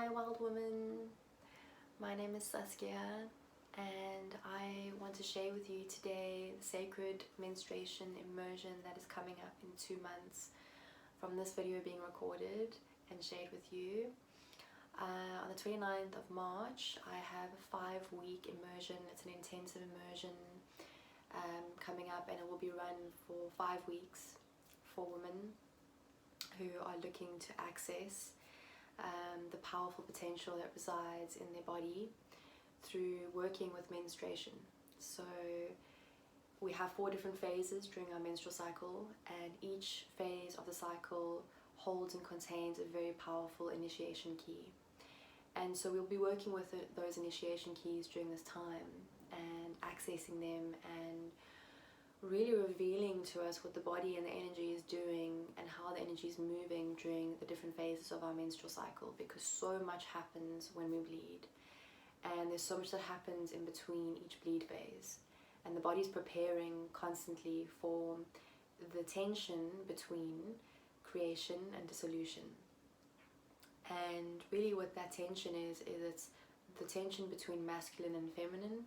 Hi wild woman, my name is Saskia and I want to share with you today the sacred menstruation immersion that is coming up in 2 months from this video being recorded and shared with you. On the 29th of March I have a 5-week immersion. It's an intensive immersion coming up, and it will be run for 5 weeks for women who are looking to access the powerful potential that resides in their body through working with menstruation. So we have 4 different phases during our menstrual cycle, and each phase of the cycle holds and contains a very powerful initiation key. And so we'll be working with those initiation keys during this time and accessing them and really revealing to us what the body and the energy is doing and how the energy is moving during the different phases of our menstrual cycle, because so much happens when we bleed and there's so much that happens in between each bleed phase, and the body's preparing constantly for the tension between creation and dissolution. And really what that tension is it's the tension between masculine and feminine,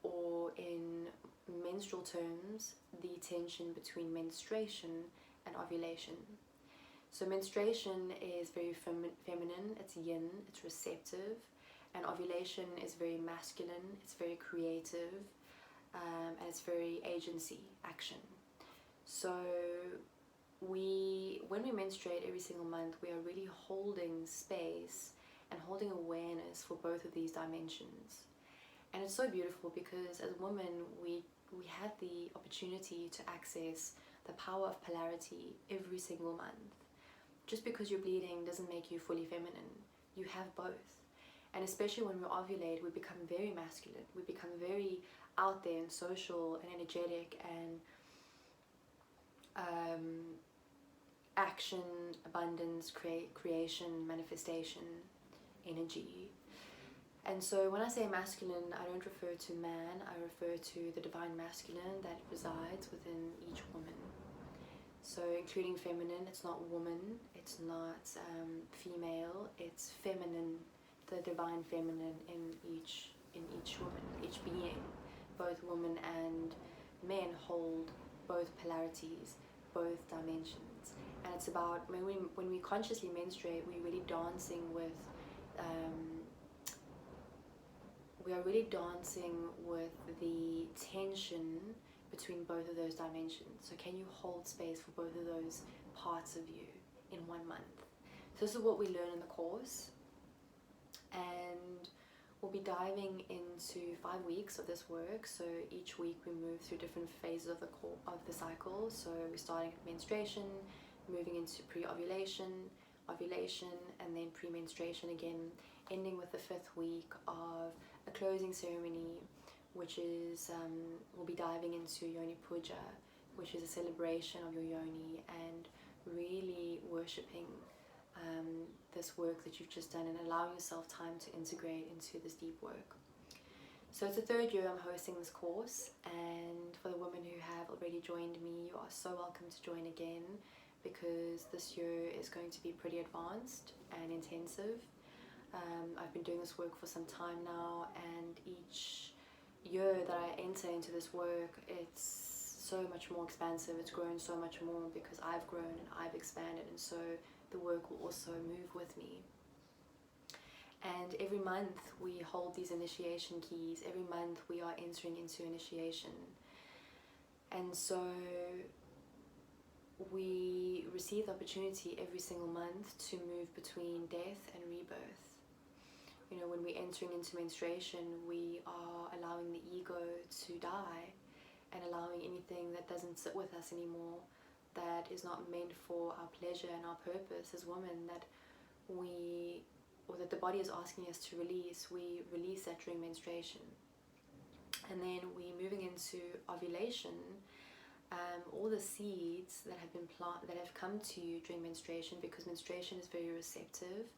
or in menstrual terms, the tension between menstruation and ovulation. So menstruation is very feminine, it's yin, it's receptive, and ovulation is very masculine, it's very creative, and it's very agency, action. So when we menstruate every single month, we are really holding space and holding awareness for both of these dimensions. And it's so beautiful because as women, we have the opportunity to access the power of polarity every single month. Just because you're bleeding doesn't make you fully feminine. You have both. And especially when we ovulate, we become very masculine. We become very out there and social and energetic and action, abundance, creation, manifestation, energy. And so when I say masculine, I don't refer to man, I refer to the divine masculine that resides within each woman. So including feminine, it's not woman, it's not female, it's feminine, the divine feminine in each woman, each being. Both women and men hold both polarities, both dimensions. And it's about, when we consciously menstruate, we're really dancing with the tension between both of those dimensions. So can you hold space for both of those parts of you in 1 month? So this is what we learn in the course, and we'll be diving into 5 weeks of this work. So each week we move through different phases of the cycle. So we're starting at menstruation, moving into pre-ovulation, ovulation, and then pre-menstruation again, ending with the 5th week of a closing ceremony, which is we'll be diving into Yoni Puja, which is a celebration of your yoni and really worshipping this work that you've just done and allowing yourself time to integrate into this deep work. So it's the 3rd year I'm hosting this course, and for the women who have already joined me, you are so welcome to join again, because this year is going to be pretty advanced and intensive. I've been doing this work for some time now, and each year that I enter into this work, it's so much more expansive. It's grown so much more because I've grown and I've expanded, and so the work will also move with me. And every month we hold these initiation keys. Every month we are entering into initiation. And so we receive the opportunity every single month to move between death and rebirth. You know, when we're entering into menstruation, we are allowing the ego to die and allowing anything that doesn't sit with us anymore, that is not meant for our pleasure and our purpose as women, that the body is asking us to release, we release that during menstruation. And then we're moving into ovulation. All the seeds that have been that have come to you during menstruation, because menstruation is very receptive.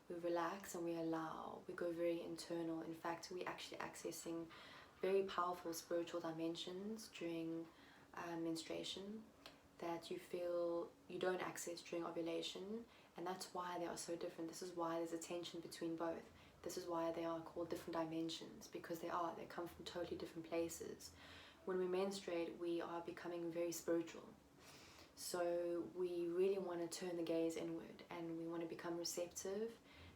We relax and we allow, we go very internal. In fact, we're actually accessing very powerful spiritual dimensions during menstruation that you feel you don't access during ovulation, And that's why they are so different. This is why there's a tension between both. This is why they are called different dimensions, because they come from totally different places. When we menstruate, we are becoming very spiritual. So we really want to turn the gaze inward, and we want to become receptive,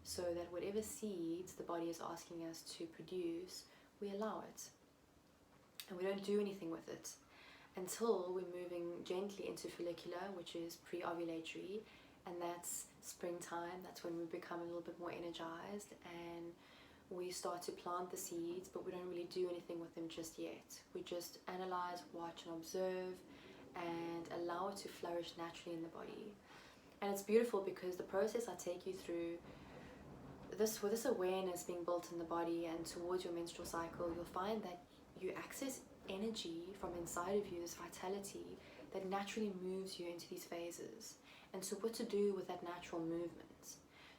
so that whatever seeds the body is asking us to produce, we allow it. And we don't do anything with it until we're moving gently into follicular, which is pre-ovulatory, and that's springtime. That's when we become a little bit more energized, and we start to plant the seeds, but we don't really do anything with them just yet. We just analyze, watch, and observe, and allow it to flourish naturally in the body. And it's beautiful because the process I take you through, with this awareness being built in the body and towards your menstrual cycle, you'll find that you access energy from inside of you, this vitality that naturally moves you into these phases. And so what to do with that natural movement?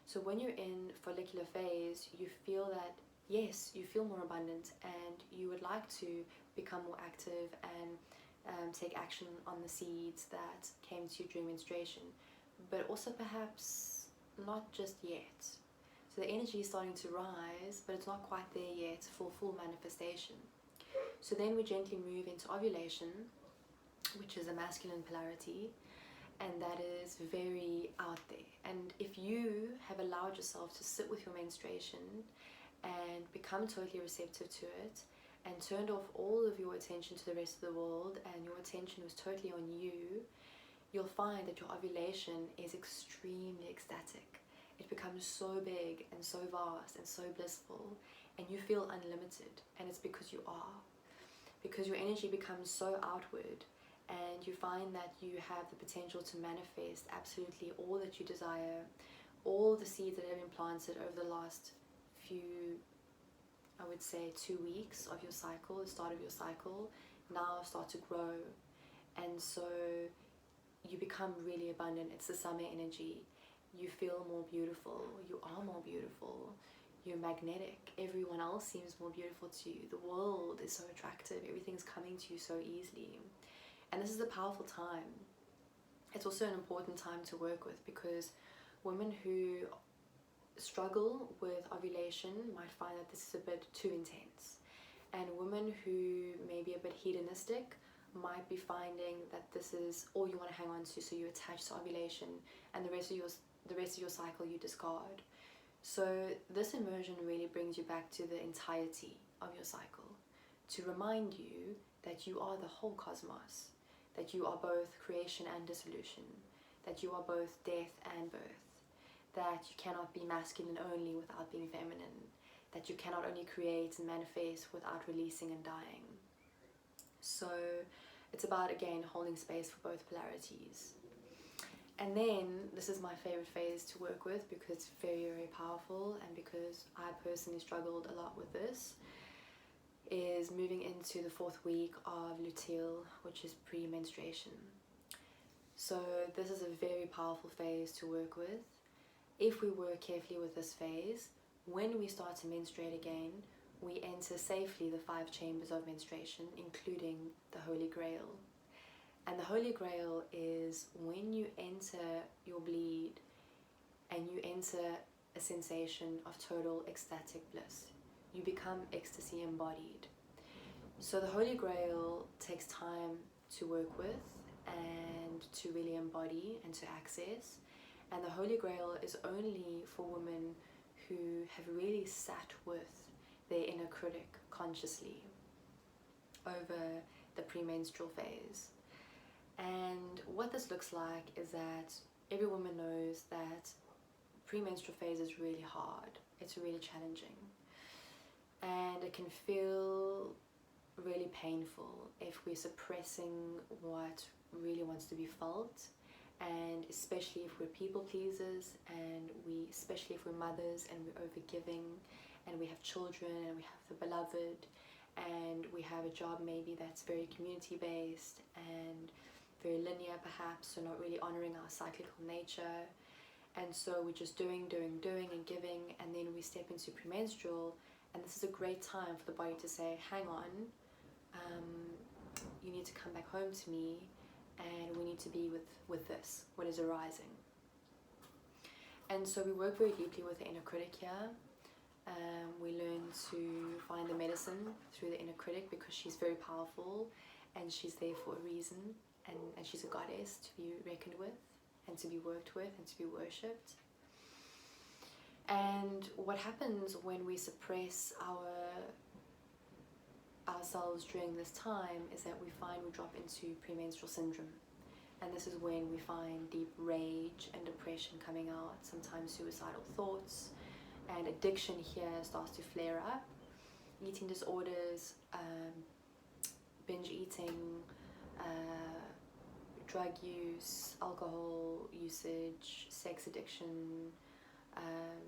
So when you're in follicular phase, you feel that, yes, you feel more abundant, and you would like to become more active and take action on the seeds that came to you during menstruation, but also perhaps not just yet. So the energy is starting to rise, but it's not quite there yet for full manifestation. So then we gently move into ovulation, which is a masculine polarity, and that is very out there. And if you have allowed yourself to sit with your menstruation and become totally receptive to it, and turned off all of your attention to the rest of the world, and your attention was totally on you, you'll find that your ovulation is extremely ecstatic. It becomes so big and so vast and so blissful, and you feel unlimited. And it's because you are. Because your energy becomes so outward, and you find that you have the potential to manifest absolutely all that you desire. All the seeds that have been planted over the last few, I would say 2 weeks of your cycle, the start of your cycle, now start to grow. And so you become really abundant. It's the summer energy. You feel more beautiful. You are more beautiful. You're magnetic. Everyone else seems more beautiful to you. The world is so attractive. Everything's coming to you so easily. And this is a powerful time. It's also an important time to work with, because women who struggle with ovulation might find that this is a bit too intense, and women who may be a bit hedonistic might be finding that this is all you want to hang on to, so you attach to ovulation, and the rest of your cycle you discard. So this immersion really brings you back to the entirety of your cycle, to remind you that you are the whole cosmos, that you are both creation and dissolution, that you are both death and birth, that you cannot be masculine only without being feminine, that you cannot only create and manifest without releasing and dying. So it's about, again, holding space for both polarities. And then, this is my favorite phase to work with, because it's very, very powerful, and because I personally struggled a lot with this, is moving into the 4th week of luteal, which is pre-menstruation. So this is a very powerful phase to work with. If we work carefully with this phase, when we start to menstruate again, we enter safely the 5 chambers of menstruation, including the Holy Grail. And the Holy Grail is when you enter your bleed and you enter a sensation of total ecstatic bliss. You become ecstasy embodied. So the Holy Grail takes time to work with and to really embody and to access. And the Holy Grail is only for women who have really sat with their inner critic consciously over the premenstrual phase. And what this looks like is that every woman knows that premenstrual phase is really hard. It's really challenging. And it can feel really painful if we're suppressing what really wants to be felt, and especially if we're people pleasers, and especially if we're mothers and we're overgiving, and we have children and we have the beloved, and we have a job maybe that's very community based and very linear perhaps, so not really honoring our cyclical nature. And so we're just doing and giving, and then we step into premenstrual, and this is a great time for the body to say, hang on, you need to come back home to me, and we need to be with this, what is arising. And so we work very deeply with the inner critic here. We learn to find the medicine through the inner critic because she's very powerful and she's there for a reason, and she's a goddess to be reckoned with and to be worked with and to be worshipped. And what happens when we suppress ourselves during this time is that we find we drop into premenstrual syndrome. And this is when we find deep rage and depression coming out, sometimes suicidal thoughts, and addiction here starts to flare up. Eating disorders, binge eating, drug use, alcohol usage, sex addiction.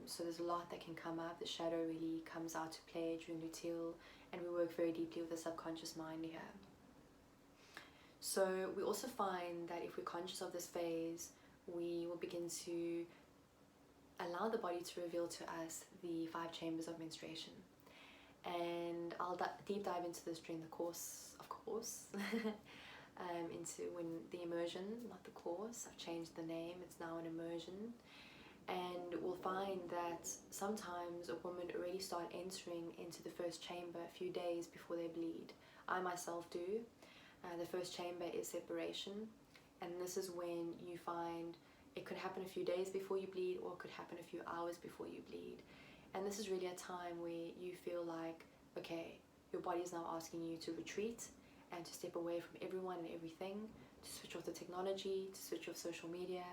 So there's a lot that can come up. The shadow really comes out to play during luteal, and we work very deeply with the subconscious mind here. So we also find that if we're conscious of this phase, we will begin to allow the body to reveal to us the 5 chambers of menstruation. And I'll deep dive into this during the course, of course, into the immersion, not the course. I've changed the name, it's now an immersion. And we'll find that sometimes a woman already start entering into the first chamber a few days before they bleed. I myself do. The first chamber is separation, and this is when you find it could happen a few days before you bleed, or it could happen a few hours before you bleed. And this is really a time where you feel like, okay, your body is now asking you to retreat and to step away from everyone and everything, to switch off the technology, to switch off social media,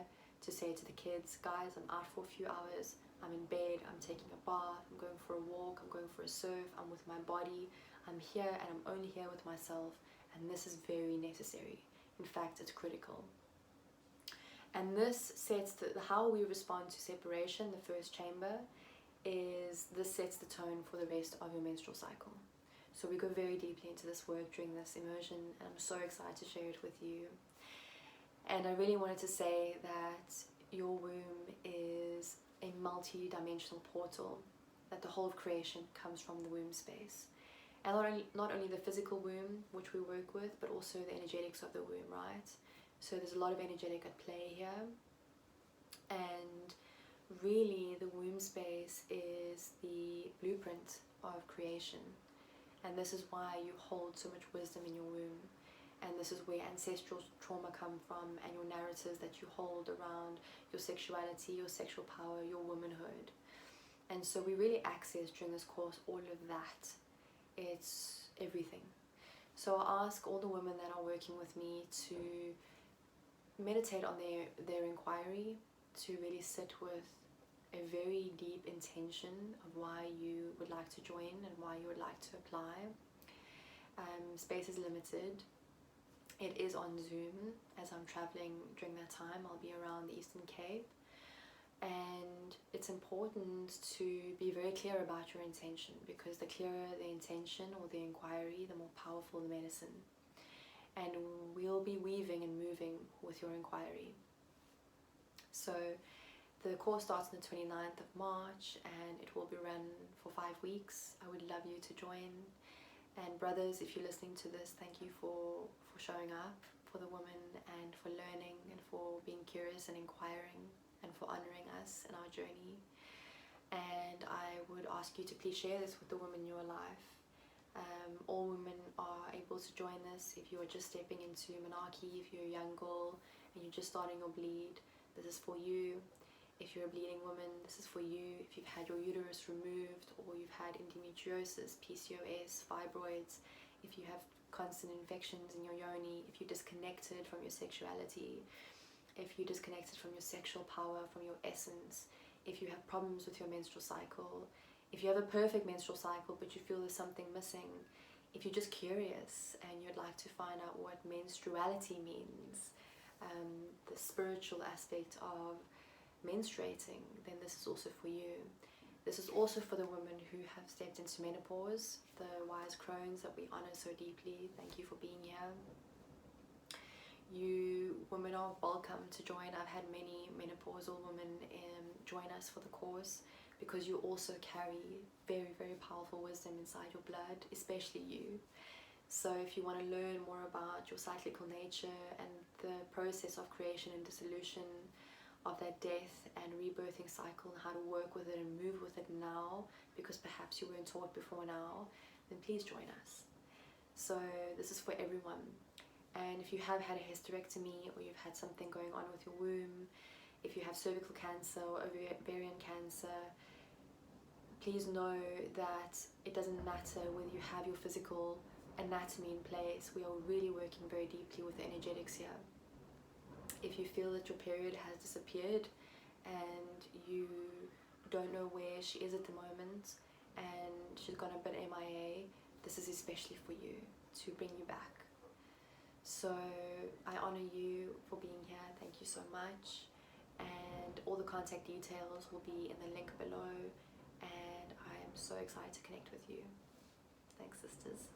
to say to the kids, guys, I'm out for a few hours, I'm in bed, I'm taking a bath, I'm going for a walk, I'm going for a surf, I'm with my body, I'm here and I'm only here with myself, and this is very necessary. In fact, it's critical. And this sets how we respond to separation, the first chamber, this sets the tone for the rest of your menstrual cycle. So we go very deeply into this work during this immersion, and I'm so excited to share it with you. And I really wanted to say that your womb is a multi-dimensional portal, that the whole of creation comes from the womb space. And not only the physical womb, which we work with, but also the energetics of the womb, right? So there's a lot of energetic at play here. And really, the womb space is the blueprint of creation. And this is why you hold so much wisdom in your womb. And this is where ancestral trauma come from, and your narratives that you hold around your sexuality, your sexual power, your womanhood. And so we really access during this course all of that. It's everything. So I ask all the women that are working with me to meditate on their inquiry, to really sit with a very deep intention of why you would like to join and why you would like to apply. Space is limited. It is on Zoom. As I'm traveling during that time, I'll be around the Eastern Cape. And it's important to be very clear about your intention, because the clearer the intention or the inquiry, the more powerful the medicine. And we'll be weaving and moving with your inquiry. So the course starts on the 29th of March and it will be run for 5 weeks. I would love you to join. And brothers, if you're listening to this, thank you for showing up for the women and for learning and for being curious and inquiring and for honoring us in our journey. And I would ask you to please share this with the women in your life. All women are able to join this. If you are just stepping into menarche, if you're a young girl and you're just starting your bleed, this is for you. If you're a bleeding woman, this is for you. If you've had your uterus removed, or you've had endometriosis, PCOS, fibroids, if you have constant infections in your yoni, if you're disconnected from your sexuality, if you're disconnected from your sexual power, from your essence, if you have problems with your menstrual cycle, if you have a perfect menstrual cycle but you feel there's something missing, if you're just curious and you'd like to find out what menstruality means, the spiritual aspect of menstruating, then this is also for you. This is also for the women who have stepped into menopause, the wise crones that we honor so deeply. Thank you for being here. You women are welcome to join. I've had many menopausal women join us for the course, because you also carry very, very powerful wisdom inside your blood, especially you. So if you want to learn more about your cyclical nature and the process of creation and dissolution, of that death and rebirthing cycle and how to work with it and move with it now, because perhaps you weren't taught before now, then please join us. So this is for everyone. And if you have had a hysterectomy, or you've had something going on with your womb, if you have cervical cancer or ovarian cancer, please know that it doesn't matter whether you have your physical anatomy in place. We are really working very deeply with the energetics here. If you feel that your period has disappeared and you don't know where she is at the moment and she's gone a bit MIA, this is especially for you, to bring you back. So I honor you for being here. Thank you so much. And all the contact details will be in the link below. And I am so excited to connect with you. Thanks, sisters.